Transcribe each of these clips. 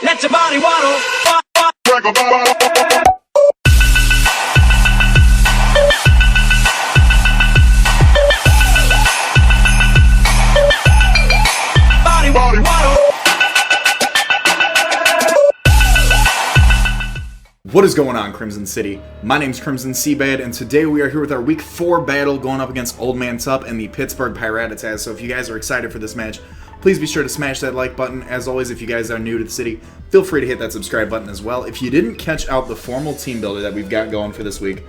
Let your body waddle. Body waddle. What is going on, Crimson City? My name's Crimson Seabad, and today we are here with our Week 4 battle going up against Old Man Tup and the Pittsburgh Piratas. So if you guys are excited for this match, please be sure to smash that like button. As always, if you guys are new to the city, feel free to hit that subscribe button as well. If you didn't catch out the formal team builder that we've got going for this week,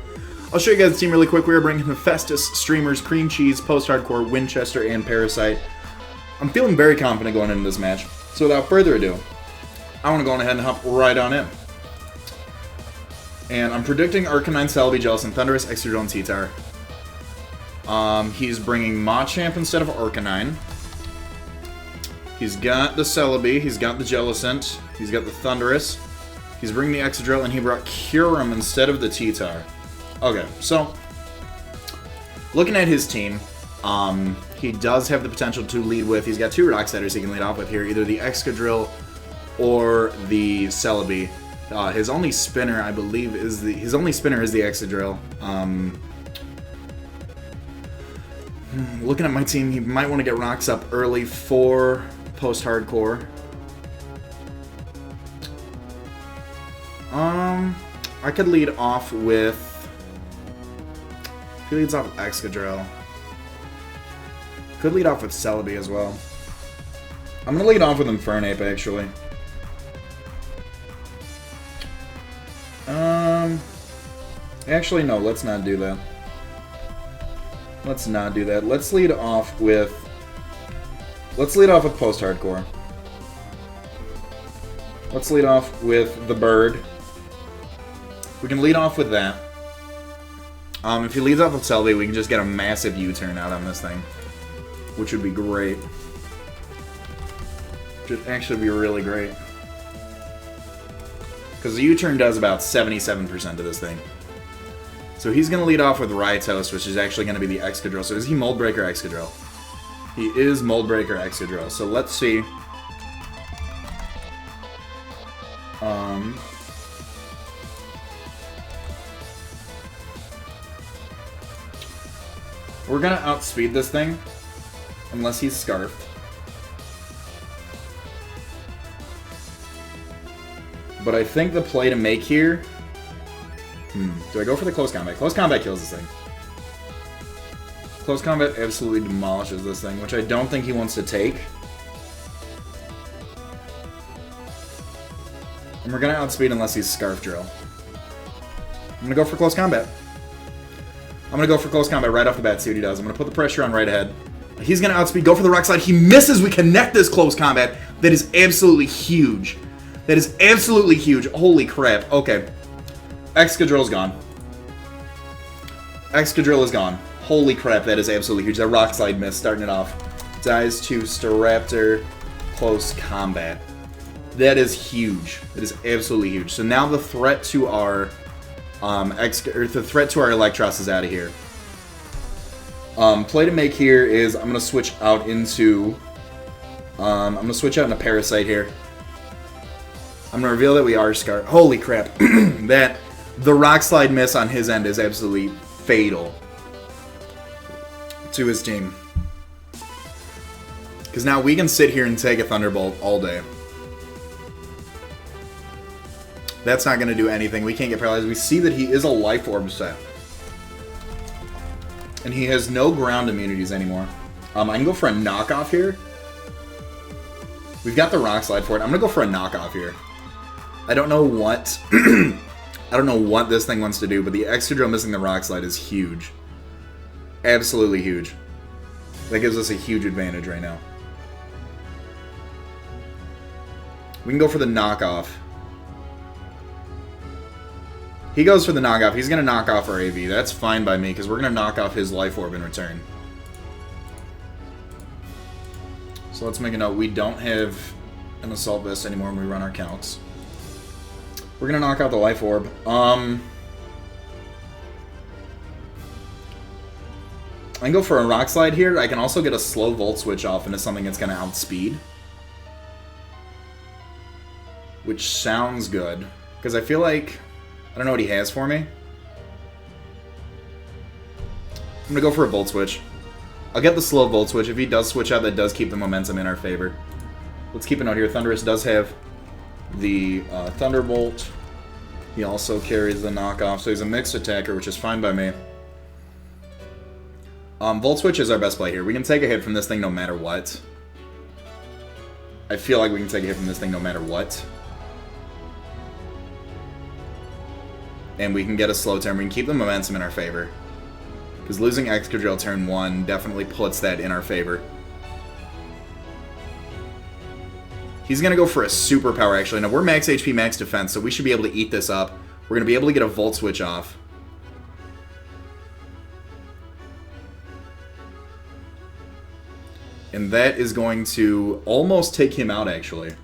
I'll show you guys the team really quick. We are bringing Hephaestus, Streamers, Cream Cheese, Post-Hardcore, Winchester, and Parasite. I'm feeling very confident going into this match. So without further ado, I want to go on ahead and hop right on in. And I'm predicting Arcanine, Celebi, Jellicent, Thundurus, Excadrill, and T-Tar. He's bringing Machamp instead of Arcanine. He's got the Celebi, he's got the Jellicent, he's got the Thundurus. He's bringing the Excadrill, and he brought Kyurem instead of the T-Tar. Okay, so looking at his team, he does have the potential to lead with. He's got two Rock Sliders he can lead off with here, either the Excadrill or the Celebi. His only spinner, I believe, is the Excadrill. Looking at my team, he might want to get rocks up early for Post-Hardcore. I could lead off with... He leads off with Excadrill. Could lead off with Celebi as well. I'm going to lead off with Infernape, actually. Actually, no, let's not do that. Let's not do that. Let's lead off with Post-Hardcore. Let's lead off with the Bird. We can lead off with that. If he leads off with Celebi, we can just get a massive U-turn out on this thing, which would be great. Should actually be really great. Because the U-turn does about 77% of this thing. So he's going to lead off with Raitos, which is actually going to be the Excadrill. So is he Mold Breaker Excadrill? He is Mold Breaker Excadrill. So let's see. We're going to outspeed this thing, unless he's Scarfed. But I think the play to make here... Do I go for the Close Combat? Close Combat kills this thing. Close Combat absolutely demolishes this thing, which I don't think he wants to take. And we're going to outspeed unless he's Scarf Drill. I'm going to go for Close Combat. I'm going to go for Close Combat right off the bat, see what he does. I'm going to put the pressure on right ahead. He's going to outspeed, go for the Rock Slide. He misses, we connect this Close Combat. That is absolutely huge. That is absolutely huge. Holy crap. Okay. Excadrill's gone. Excadrill is gone. Holy crap, that is absolutely huge. That Rock Slide miss, starting it off. Dies to Staraptor, Close Combat. That is huge. That is absolutely huge. So now the threat to our Electros is out of here. Play to make here is I'm gonna switch out into Parasite here. I'm gonna reveal that we are Scar. Holy crap! The Rock Slide miss on his end is absolutely fatal to his team. Because now we can sit here and take a Thunderbolt all day. That's not going to do anything. We can't get paralyzed. We see that he is a Life Orb set. And he has no ground immunities anymore. I can go for a knockoff here. We've got the Rock Slide for it. I'm going to go for a knockoff here. I don't know what... I don't know what this thing wants to do, but the Excadrill missing the Rock Slide is huge. Absolutely huge. That gives us a huge advantage right now. We can go for the knockoff. He goes for the knockoff. He's going to knock off our AV. That's fine by me, because we're going to knock off his Life Orb in return. So let's make a note. We don't have an Assault Vest anymore when we run our counts. We're going to knock out the Life Orb. I can go for a Rock Slide here. I can also get a slow Volt Switch off into something that's going to outspeed. which sounds good. Because I feel like... I don't know what he has for me. I'm going to go for a Volt Switch. I'll get the slow Volt Switch. If he does switch out, that does keep the momentum in our favor. Let's keep a note here. Thundurus does have the Thunderbolt. He also carries the knockoff, so he's a mixed attacker, which is fine by me. Volt Switch is our best play here. We can take a hit from this thing no matter what. I feel like we can take a hit from this thing no matter what. And we can get a slow turn. We can keep the momentum in our favor. Because losing Excadrill turn 1 definitely puts that in our favor. He's going to go for a superpower, actually. Now, we're max HP, max defense, so we should be able to eat this up. We're going to be able to get a Volt Switch off. And that is going to almost take him out, actually.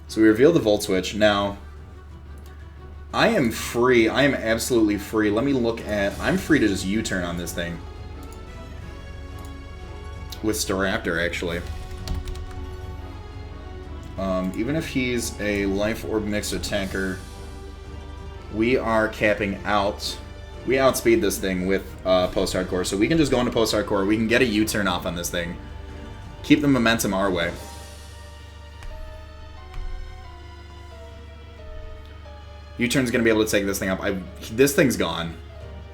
So we reveal the Volt Switch. Now, I am free. I am absolutely free. Let me look at... I'm free to just U-turn on this thing. With Staraptor, actually. Even if he's a Life Orb mixed attacker, we are capping out. We outspeed this thing with post-hardcore, so we can just go into post-hardcore. We can get a U-turn off on this thing. Keep the momentum our way. U-turn's going to be able to take this thing up. This thing's gone.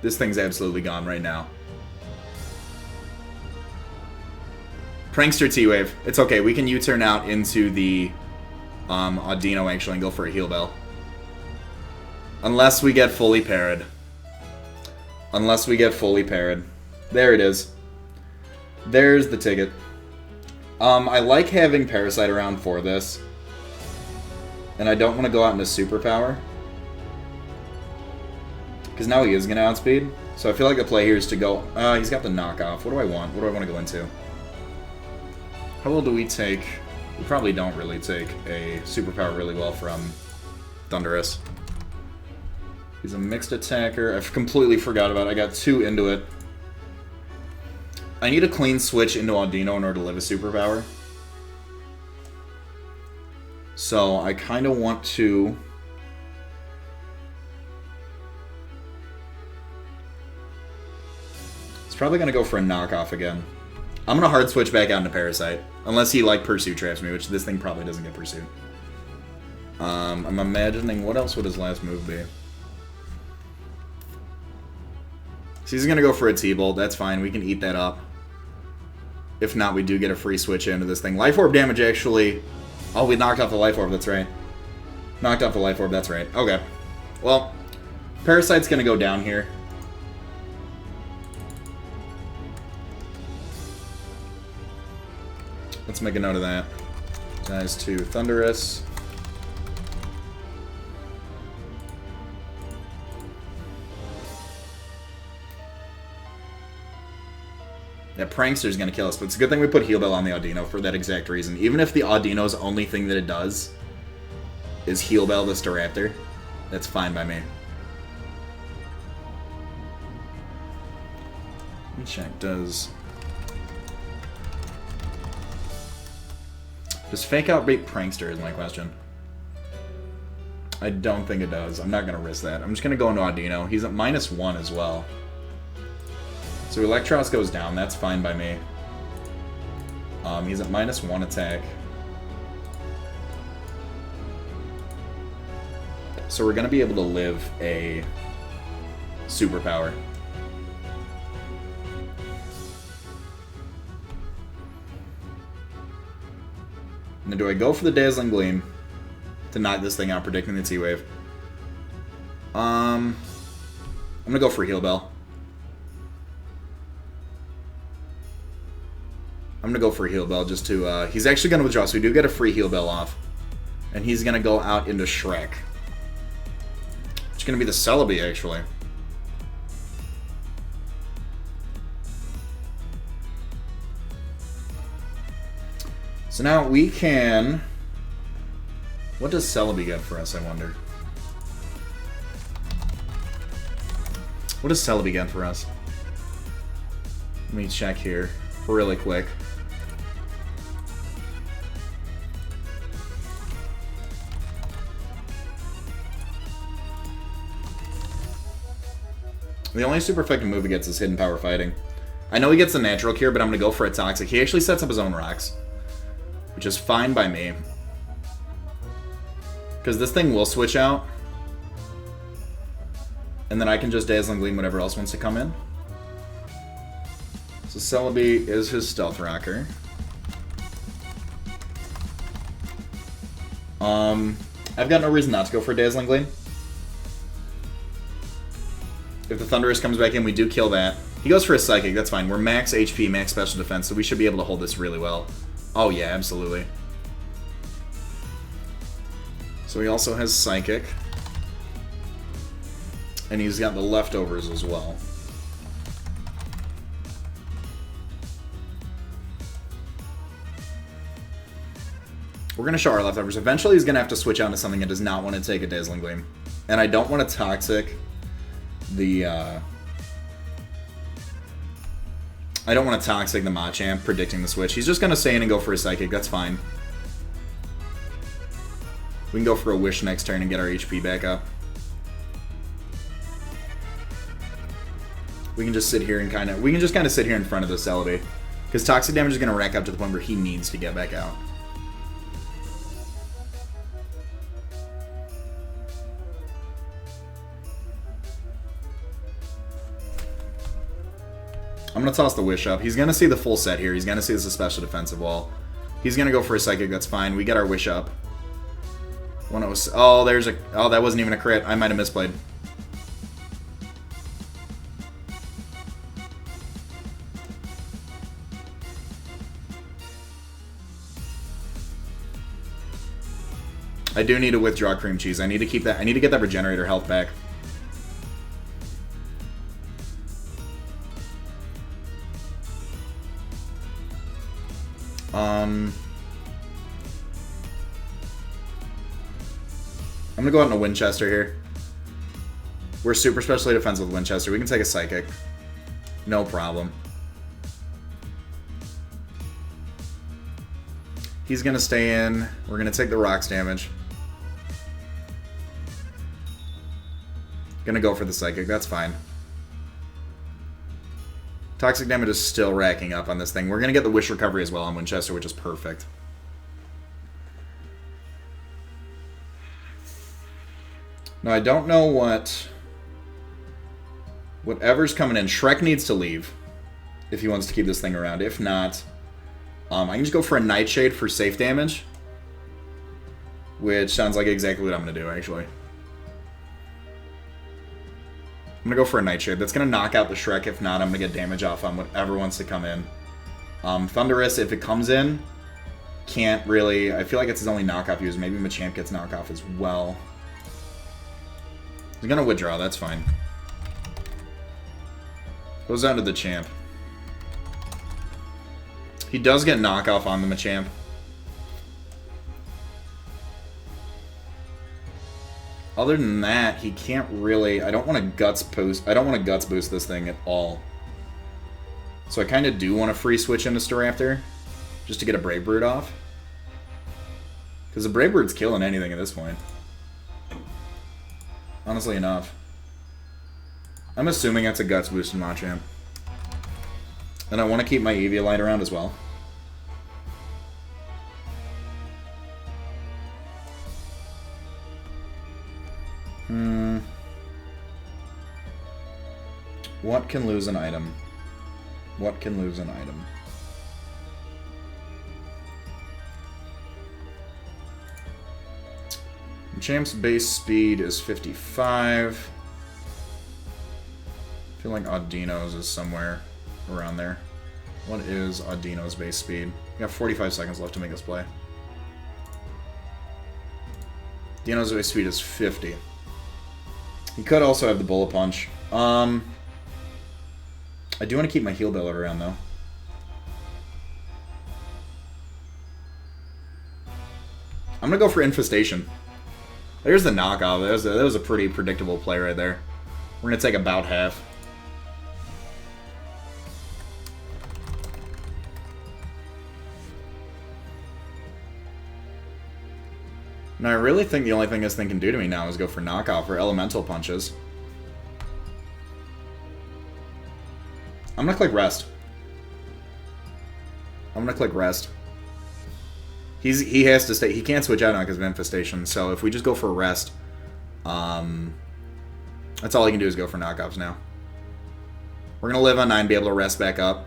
This thing's absolutely gone right now. Prankster T-Wave. It's okay. We can U-turn out into the Audino, actually, and go for a Heal Bell. Unless we get fully parried. Unless we get fully parried. There it is. There's the ticket. I like having Parasite around for this. And I don't want to go out into Superpower. Because now he is going to outspeed. So I feel like the play here is to go... he's got the knockoff. What do I want? What do I want to go into? How well do we take... We probably don't really take a Superpower really well from Thundurus. He's a mixed attacker. I completely forgot about it. I got 2 into it. I need a clean switch into Audino in order to live a Superpower. So I kind of want to... It's probably going to go for a knockoff again. I'm going to hard switch back out into Parasite. Unless he, like, Pursuit traps me, which this thing probably doesn't get Pursuit. I'm imagining, what else would his last move be? So he's going to go for a T-Bolt. That's fine. We can eat that up. If not, we do get a free switch into this thing. Life Orb damage, actually... Oh, we knocked off the Life Orb. That's right. Knocked off the Life Orb. That's right. Okay. Well, Parasite's going to go down here. Let's make a note of that. Guys, to Thundurus. Yeah, Prankster's gonna kill us, but it's a good thing we put Heal Bell on the Audino for that exact reason. Even if the Audino's only thing that it does is Heal Bell the Staraptor, that's fine by me. Let me check, does Fake Out beat Prankster is my question. I don't think it does. I'm not going to risk that. I'm just going to go into Audino. He's at -1 as well. So Electros goes down. That's fine by me. He's at -1 attack. So we're going to be able to live a Superpower. Now, do I go for the Dazzling Gleam to knock this thing out, predicting the T-Wave? I'm going to go for Heal Bell. I'm going to go for Heal Bell just to... he's actually going to withdraw, so we do get a free Heal Bell off. And he's going to go out into Shrek. It's going to be the Celebi, actually. So now we can... What does Celebi get for us, I wonder? What does Celebi get for us? Let me check here really quick. The only super effective move he gets is Hidden Power Fighting. I know he gets the natural cure, but I'm going to go for a Toxic. He actually sets up his own rocks, which is fine by me. Because this thing will switch out. And then I can just Dazzling Gleam whatever else wants to come in. So Celebi is his Stealth Rocker. I've got no reason not to go for a Dazzling Gleam. If the Thundurus comes back in, we do kill that. He goes for a Psychic, that's fine. We're max HP, max special defense, so we should be able to hold this really well. Oh yeah, absolutely. So he also has Psychic. And he's got the leftovers as well. We're going to show our leftovers. Eventually he's going to have to switch out to something that does not want to take a Dazzling Gleam. And I don't want to Toxic the... I don't want to Toxic the Machamp predicting the switch. He's just going to stay in and go for a Psychic. That's fine. We can go for a Wish next turn and get our HP back up. We can just sit here and kind of... We can just kind of sit here in front of the Celebi. Because Toxic damage is going to rack up to the point where he needs to get back out. I'm going to toss the Wish up. He's going to see the full set here. He's going to see this as a special defensive wall. He's going to go for a Psychic. That's fine. We get our Wish up. Oh, there's a... Oh, that wasn't even a crit. I might have misplayed. I do need to withdraw Cream Cheese. I need to keep that. I need to get that Regenerator health back. I'm gonna go out in a Winchester here. We're super specially defensive with Winchester. We can take a Psychic. No problem. He's gonna stay in. We're gonna take the Rocks damage. Gonna go for the Psychic. That's fine. Toxic damage is still racking up on this thing. We're gonna get the Wish recovery as well on Winchester, which is perfect. Now, I don't know what... Whatever's coming in. Shrek needs to leave if he wants to keep this thing around. If not, I can just go for a Nightshade for safe damage. Which sounds like exactly what I'm going to do, actually. I'm going to go for a Nightshade. That's going to knock out the Shrek. If not, I'm going to get damage off on whatever wants to come in. Thundurus, if it comes in, can't really... I feel like it's his only knockoff use. Maybe Machamp gets knockoff as well. He's going to withdraw. That's fine. Goes down to the Champ. He does get knockoff on the Machamp. Other than that, he can't really... I don't want to Guts boost... I don't want to Guts boost this thing at all. So I kind of do want to free switch into Staraptor. Just to get a Brave Bird off. Because the Brave Bird's killing anything at this point. Honestly enough. I'm assuming that's a Guts boost in Machamp. And I want to keep my Eviolite around as well. What can lose an item? What can lose an item? Machamp's base speed is 55. I feel like Audino's is somewhere around there. What is Audino's base speed? We got 45 seconds left to make this play. Dino's base speed is 50. He could also have the Bullet Punch. I do want to keep my Heal Belllet around, though. I'm going to go for Infestation. There's the knockoff. That was a pretty predictable play right there. We're going to take about half. Now, I really think the only thing this thing can do to me now is go for knockoff or elemental punches. I'm gonna click rest. I'm gonna click rest. He has to stay. He can't switch out on because of infestation. So if we just go for rest, that's all he can do is go for knockoffs now. We're gonna live on 9, be able to rest back up.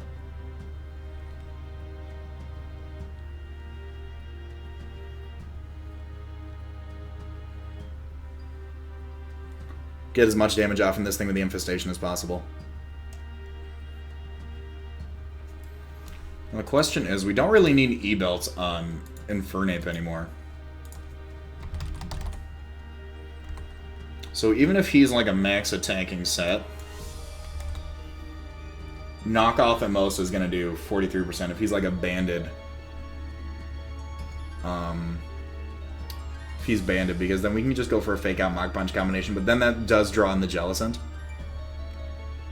Get as much damage off in this thing with the infestation as possible. And the question is, we don't really need E-belts on Infernape anymore. So even if he's like a max attacking set, knockoff at most is going to do 43%. If he's like a banded, if he's banded, because then we can just go for a fake out Mach Punch combination, but then that does draw in the Jellicent.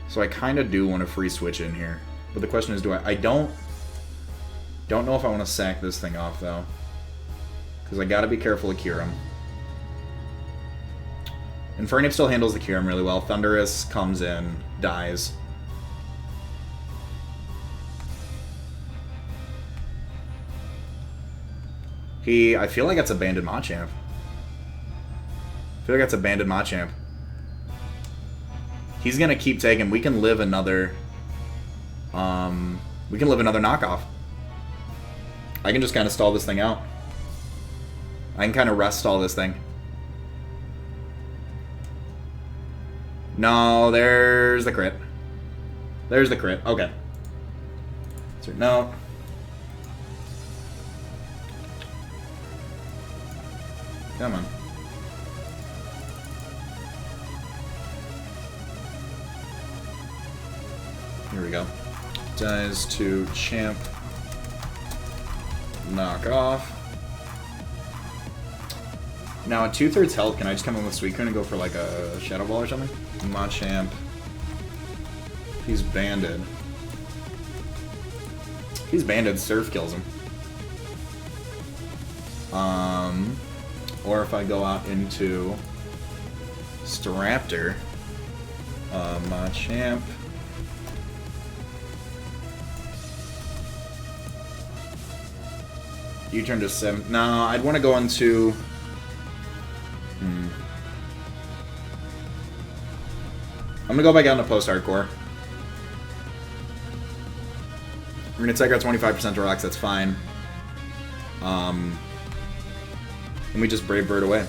So I kind of do want to free switch in here. But the question is, do I don't know if I want to sack this thing off, though. Because I got to be careful of Kyurem. Infernape still handles the Kyurem really well. Thundurus comes in, dies. I feel like that's a banded Machamp. I feel like that's a banded Machamp. He's going to keep taking. We can live another... we can live another knockoff. I can just kind of stall this thing out. I can kind of rest stall this thing. No, there's the crit. There's the crit. Okay. So, no. Come on. Here we go. Dies to Champ. Knock off. Now at 2/3 health, can I just come in with Suicune and go for like a Shadow Ball or something? Machamp. He's banded. He's banded, Surf kills him. Or if I go out into Staraptor, Machamp. You turn to 7. No, I'd want to go into... I'm going to go back out into post-hardcore. We're going to take out 25% to rocks, that's fine. And we just Brave Bird away.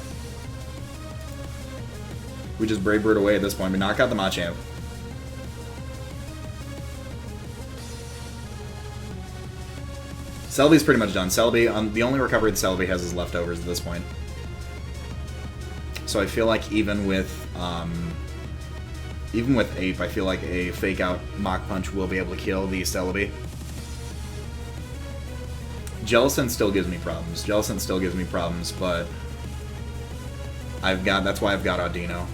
We just Brave Bird away at this point. We knock out the Machamp. Celebi's pretty much done. Celebi, the only recovery that Celebi has is leftovers at this point. So I feel like even with Ape, I feel like a fake out Mach Punch will be able to kill the Celebi. Jellicent still gives me problems. Jellicent still gives me problems, but that's why I've got Audino.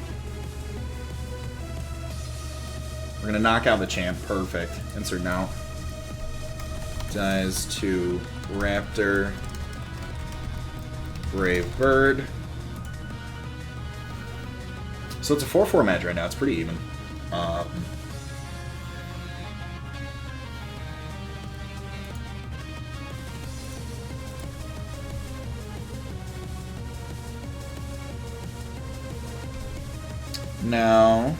We're gonna knock out the Champ. Perfect. Insert now. Dies to Raptor. Brave Bird. So it's a 4-4 match right now. It's pretty even. Now...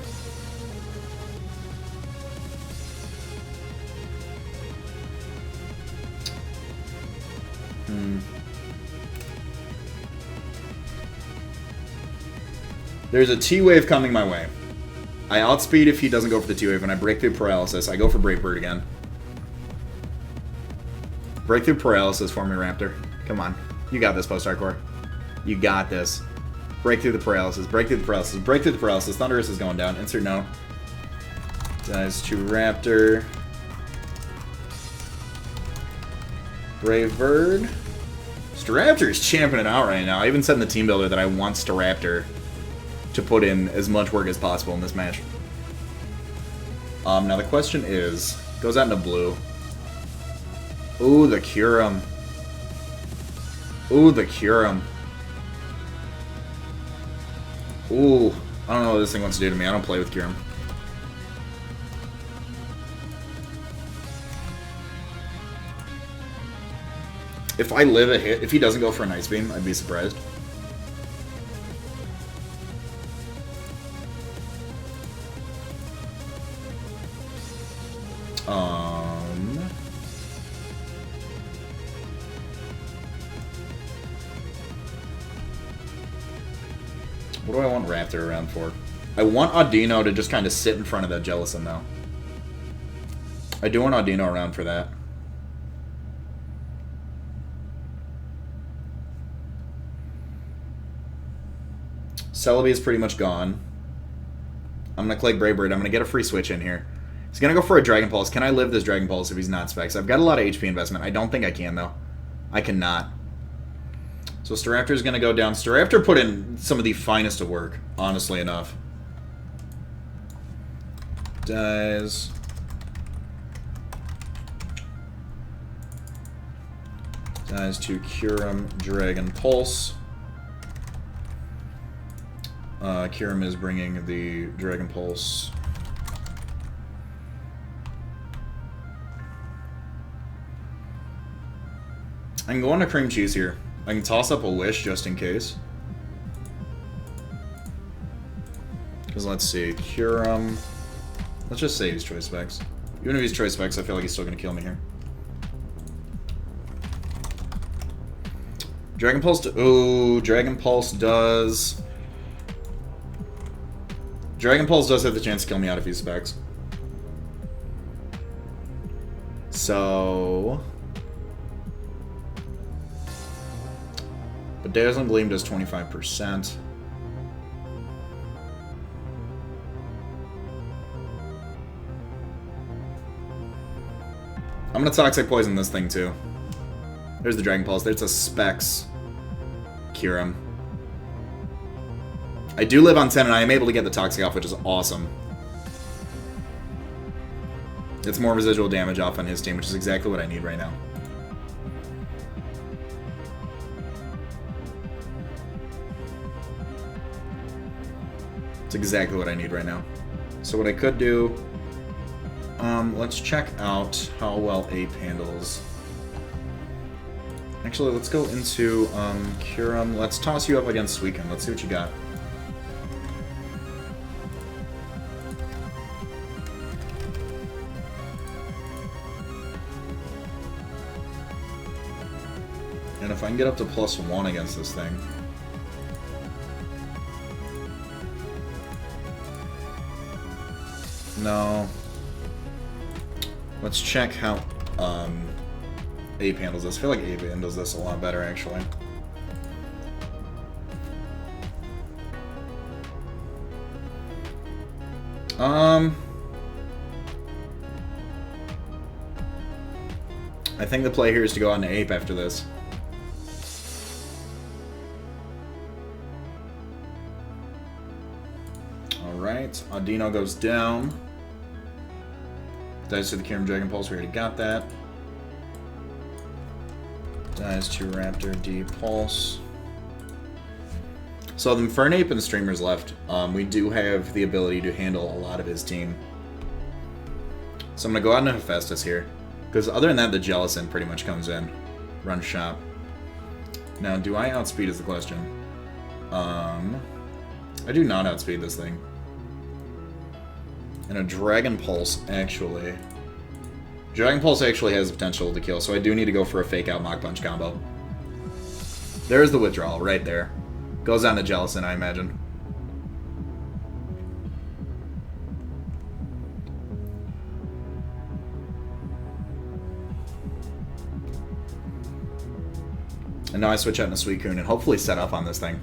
There's a T-Wave coming my way. I outspeed if he doesn't go for the T-Wave, and I break through Paralysis. I go for Brave Bird again. Breakthrough Paralysis for me, Raptor. Come on. You got this, post-hardcore. You got this. Break through the Paralysis. Break through the Paralysis. Break through the Paralysis. Thundurus is going down. Insert no. Dies to Raptor. Brave Bird. Staraptor is champing it out right now. I even said in the team builder that I want Staraptor to put in as much work as possible in this match. Now the question is, goes out into blue. Ooh, the Kyurem. Ooh, the Kyurem. Ooh, I don't know what this thing wants to do to me. I don't play with Kyurem. If I live a hit, if he doesn't go for an Ice Beam, I'd be surprised. What do I want Raptor around for? I want Audino to just kind of sit in front of that Jellicent, though. I do want Audino around for that. Celebi is pretty much gone. I'm going to click Brave Bird. I'm going to get a free switch in here. He's going to go for a Dragon Pulse. Can I live this Dragon Pulse if he's not Specs? I've got a lot of HP investment. I don't think I can, though. I cannot. So Staraptor is going to go down. Staraptor put in some of the finest of work, honestly enough. Dies. Dies to Kyurem, Dragon Pulse. Kyurem is bringing the Dragon Pulse. I can go on to Cream Cheese here. I can toss up a Wish just in case. Because let's see, Kyurem. Let's just say he's Choice Specs. Even if he's Choice Specs, I feel like he's still going to kill me here. Dragon Pulse. Ooh, Dragon Pulse does. Dragon Pulse does have the chance to kill me out if he's Specs. So. But Dazzling Gleam does 25%. I'm gonna Toxic Poison this thing too. There's the Dragon Pulse. There's a Specs Kyurem. I do live on 10 and I am able to get the Toxic off, which is awesome. It's more residual damage off on his team, which is exactly what I need right now. It's exactly what I need right now. So what I could do, let's check out how well Ape handles. Actually, let's go into Kyurem. Let's toss you up against Suicune. Let's see what you got. And if I can get up to +1 against this thing. No. Let's check how Ape handles this. I feel like Ape handles this a lot better, actually. I think the play here is to go on to Ape after this. Alright, Audino goes down. Dies to the Kyurem Dragon Pulse, we already got that. Dies to Raptor D Pulse. So the Infernape and Streamers left. We do have the ability to handle a lot of his team. So I'm going to go out into Hephaestus here. Because other than that, the Jellicent pretty much comes in. Run shop. Now, do I outspeed is the question. I do not outspeed this thing. And a Dragon Pulse, actually. Dragon Pulse actually has the potential to kill, so I do need to go for a Fake Out Mach Punch combo. There's the withdrawal, right there. Goes on to Jellicent, I imagine. And now I switch out into Suicune and hopefully set up on this thing.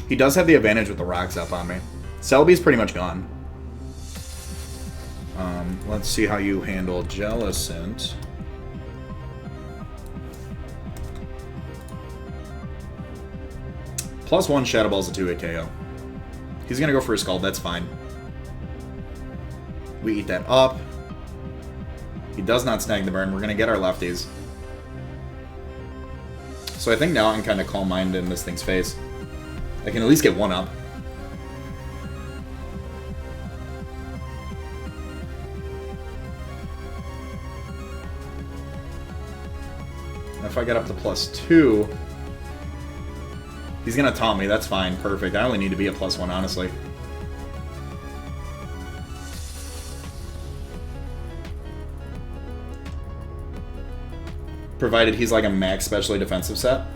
He does have the advantage with the rocks up on me. Celebi's pretty much gone. Let's see how you handle Jellicent. +1 Shadow Ball's a 2-hit KO. He's gonna go for a Scald, that's fine. We eat that up. He does not snag the burn. We're gonna get our lefties. So I think now I can kind of calm mind in this thing's face. I can at least get one up. And if I get up to +2, he's gonna taunt me. That's fine. Perfect. I only need to be a +1, honestly. Provided he's like a max specially defensive set.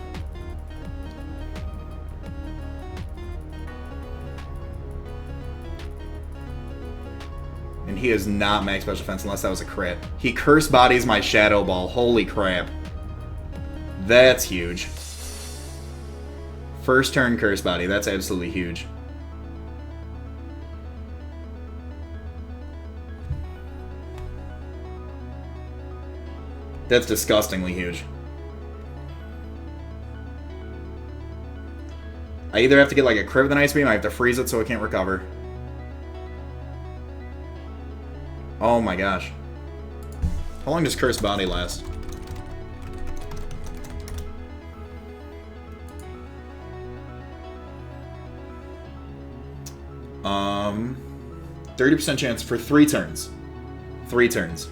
And he is not max special defense unless that was a crit. He curse bodies my Shadow Ball. Holy crap. That's huge. First turn curse body. That's absolutely huge. That's disgustingly huge. I either have to get like a crit with an Ice Beam, I have to freeze it so it can't recover. Oh my gosh. How long does Curse Body last? Um, 30% chance for 3 turns. 3 turns.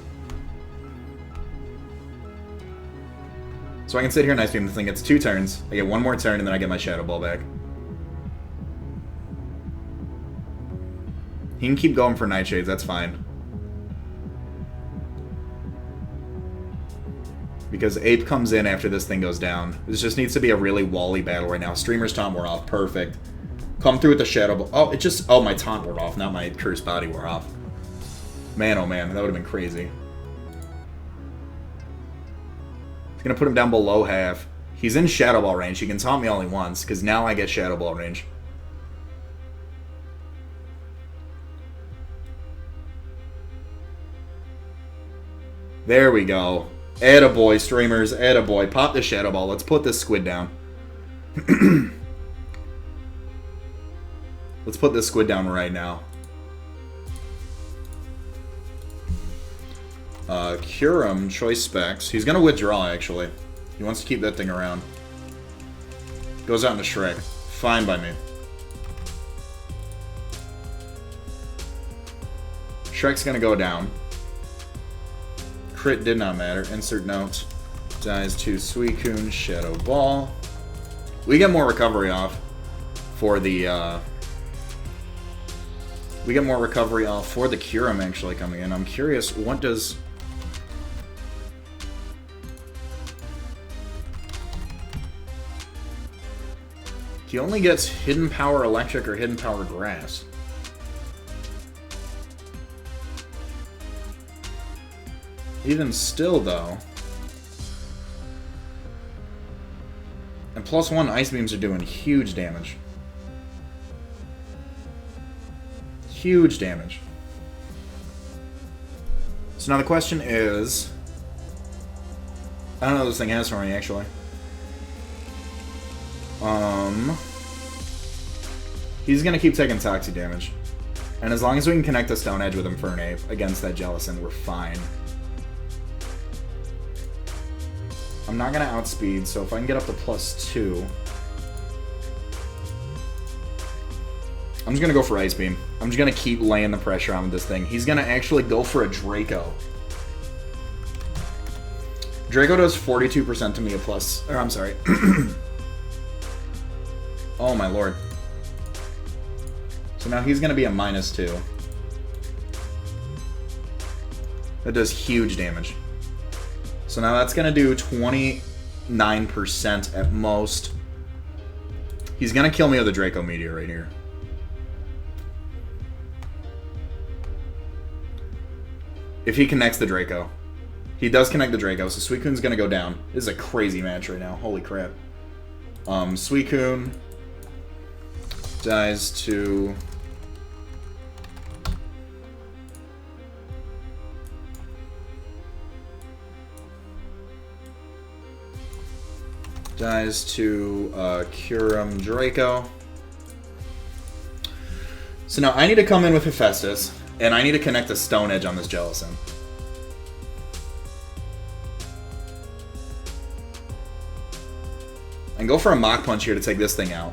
So I can sit here and Ice Beam the thing. It's 2 turns. I get 1 more turn and then I get my Shadow Ball back. He can keep going for Nightshades, that's fine. Because Ape comes in after this thing goes down. This just needs to be a really Wally battle right now. Streamer's Taunt wore off. Perfect. Come through with the Shadow Ball. Oh, it just... Oh, my Taunt wore off, not my Cursed Body wore off. Man, oh man, that would have been crazy. He's going to put him down below half. He's in Shadow Ball range. He can taunt me only once, because now I get Shadow Ball range. There we go. Attaboy, streamers. Attaboy. Pop the Shadow Ball. Let's put this squid down. Let's put this squid down right now. Kyurem, Choice Specs. He's going to withdraw, actually. He wants to keep that thing around. Goes out into Shrek. Fine by me. Shrek's going to go down. Crit did not matter. Insert note. Dies to Suicune, Shadow Ball. We get more recovery off for the, we get more recovery off for the Kyurem actually coming in. I'm curious, what does... He only gets Hidden Power Electric or Hidden Power Grass. Even still, though... And +1 Ice Beams are doing huge damage. Huge damage. So now the question is... I don't know what this thing has for me, actually. He's gonna keep taking Toxic damage. And as long as we can connect the Stone Edge with Infernape against that Jellicent, we're fine. I'm not gonna outspeed, so if I can get up to +2... I'm just gonna go for Ice Beam. I'm just gonna keep laying the pressure on with this thing. He's gonna actually go for a Draco. Draco does 42% to me a plus... Or, I'm sorry. Oh my lord. So now he's gonna be a -2. That does huge damage. So now that's gonna do 29% at most. He's gonna kill me with a Draco Meteor right here. If he connects the Draco. He does connect the Draco, so Suicune's gonna go down. This is a crazy match right now. Holy crap. Suicune dies to... Dies to Kyurem Draco. So now I need to come in with Hephaestus, and I need to connect a Stone Edge on this Jellicent. And go for a Mach Punch here to take this thing out.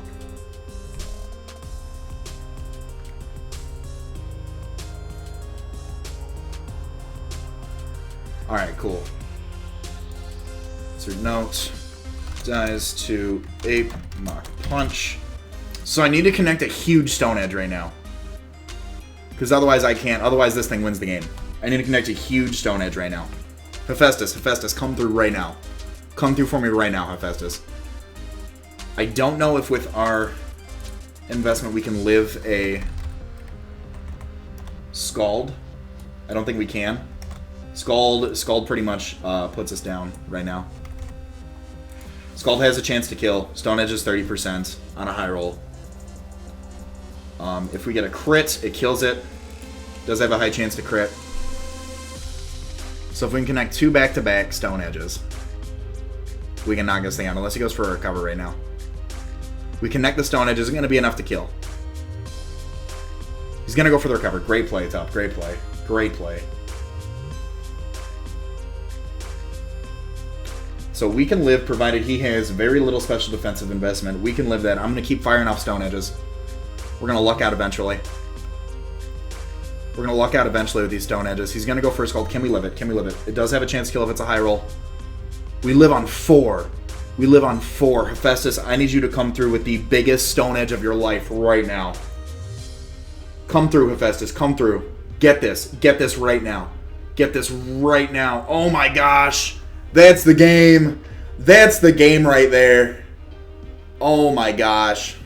Alright, cool. Insert note. Dies to Ape Mach Punch. So I need to connect a huge Stone Edge right now. Because otherwise I can't. Otherwise this thing wins the game. I need to connect a huge Stone Edge right now. Hephaestus, come through right now. Come through for me right now, Hephaestus. I don't know if with our investment we can live a Scald. I don't think we can. Scald pretty much puts us down right now. Scald has a chance to kill. Stone Edge is 30% on a high roll. If we get a crit, it kills it. Does have a high chance to crit. So if we can connect 2 back-to-back Stone Edges, we can knock this thing out, unless he goes for a recover right now. We connect the Stone Edge, isn't going to be enough to kill. He's going to go for the recover. Great play, Top. Great play. Great play. So we can live, provided he has very little special defensive investment. We can live that. I'm going to keep firing off Stone Edges. We're going to luck out eventually. We're going to luck out eventually with these Stone Edges. He's going to go for a Scald. Can we live it? Can we live it? It does have a chance to kill if it's a high roll. We live on 4. We live on 4. Hephaestus, I need you to come through with the biggest Stone Edge of your life right now. Come through, Hephaestus. Come through. Get this. Get this right now. Get this right now. Oh my gosh. That's the game. That's the game right there. Oh my gosh.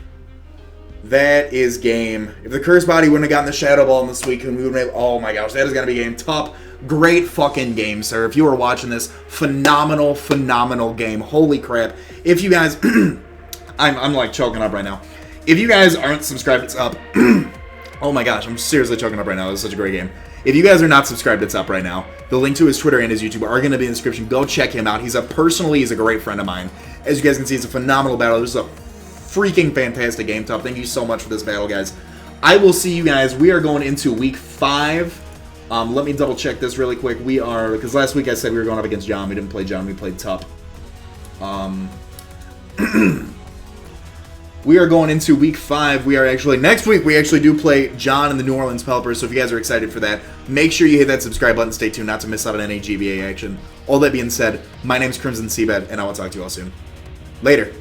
That is game. If the Curse Body wouldn't have gotten the Shadow Ball in this week, we would have... Oh my gosh, that is going to be game. Top. Great fucking game, sir. If you were watching this, phenomenal, phenomenal game. Holy crap. If you guys... I'm like choking up right now. If you guys aren't subscribed, it's up. Oh my gosh, I'm seriously choking up right now. This is such a great game. If you guys are not subscribed, it's up right now. The link to his Twitter and his YouTube are going to be in the description. Go check him out. He's a great friend of mine. As you guys can see, it's a phenomenal battle. This is a freaking fantastic game, Top. Thank you so much for this battle, guys. I will see you guys. We are going into week 5. Let me double check this really quick. We are, because last week I said we were going up against John. We didn't play John. We played Tup. We are going into week 5. We are actually, next week, we actually do play John and the New Orleans Pelipers, so if you guys are excited for that, make sure you hit that subscribe button. Stay tuned not to miss out on any GBA action. All that being said, my name is Crimson Seabed, and I will talk to you all soon. Later.